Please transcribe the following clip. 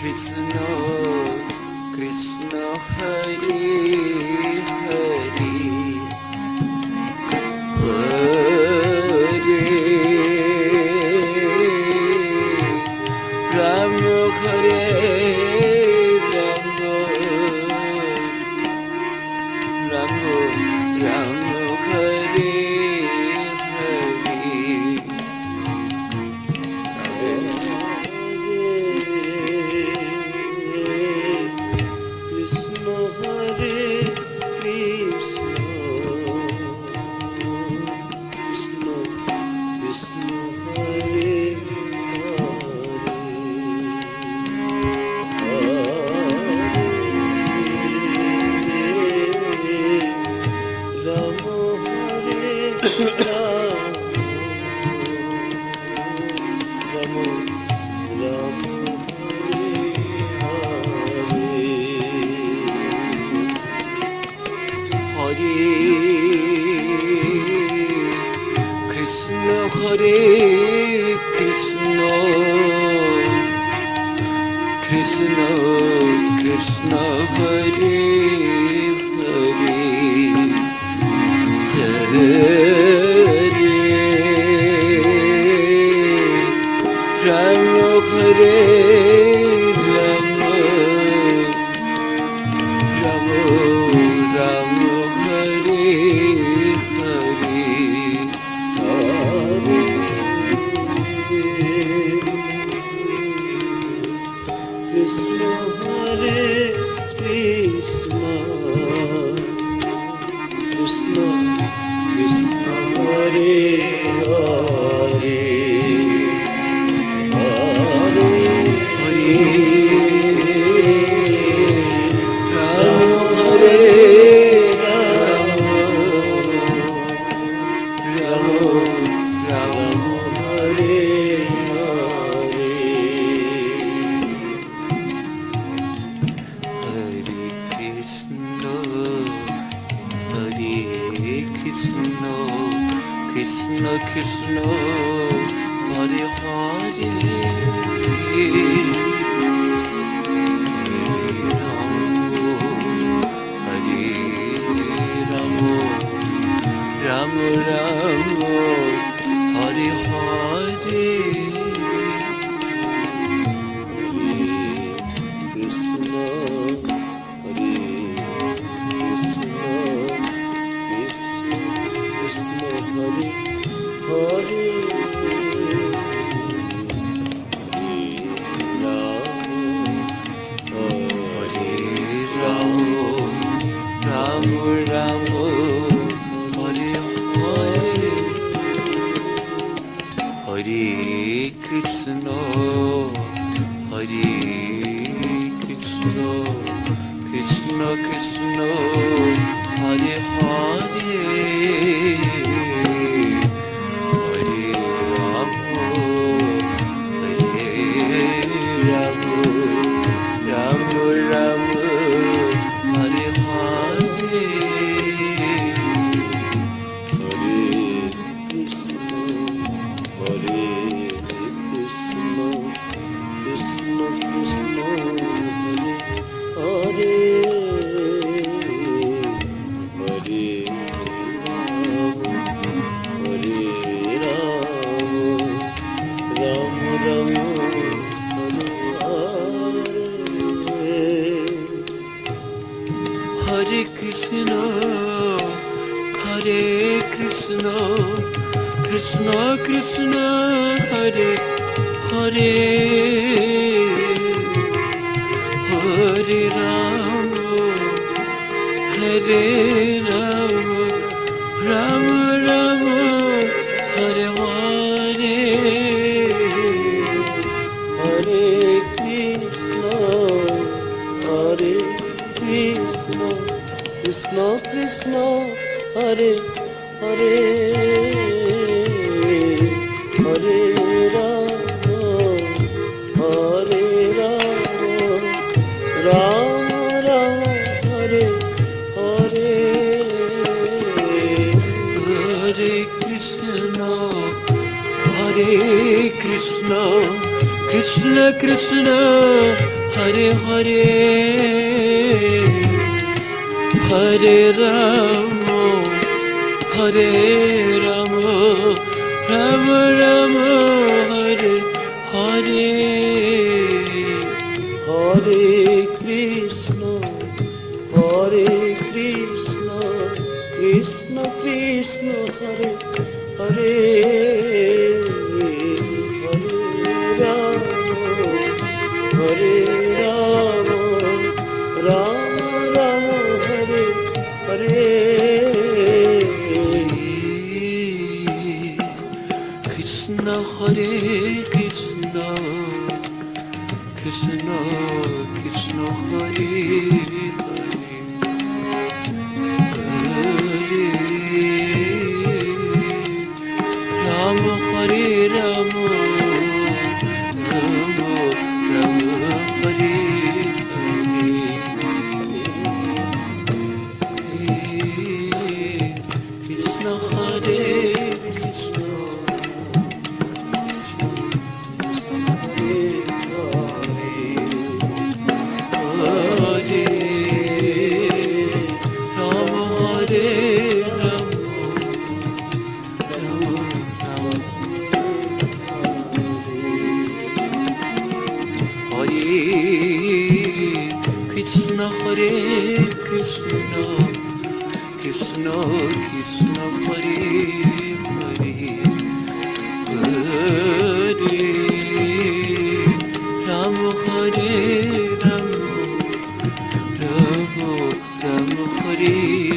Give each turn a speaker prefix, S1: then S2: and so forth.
S1: Krishna Krishna Hare Hare Hare Rama Hare Rama Rama Rama Hare Hare Krishna Krishna Krishna Hare Hare Hare Rama Hare Rama Rama Rama Hare Krishna Hare Krishna Krishna Krishna Hare Hare Hare Hare Rama Hare Rama Rama Rama Hare Krishna Krishna Hare Hare Hare Rama Rama Rama Hare Hare Krishna Hare Krishna Krishna Hare Hare Hare Krishna Hare Krishna Krishna Krishna Hare Hare Hare Rama Hare Rama Rama Rama Hare Hare Hare Krishna Hare Krishna Krishna Krishna Hare Hare Hare Rama Hare Rama Rama Rama Hare Hare Hare Krishna Hare Krishna Krishna Krishna Hare Hare Hare Rama Hare Rama Rama Rama Hare Hare Hare Krishna Krishna Krishna Hare Hare Hare Rama Hare Rama Rama Rama Hare Hare Hare Krishna Krishna Krishna Hare Hare Hare Rama Rama Rama Hare Hare Krishna Hare Krishna Krishna Krishna Hare Hare Rama Hare Rama Rama Rama Hare Hare Krishna Hare Krishna Krishna Hare Krishna Krishna Krishna Hare Hare Hare Rama Hare Rama Rama Rama Hare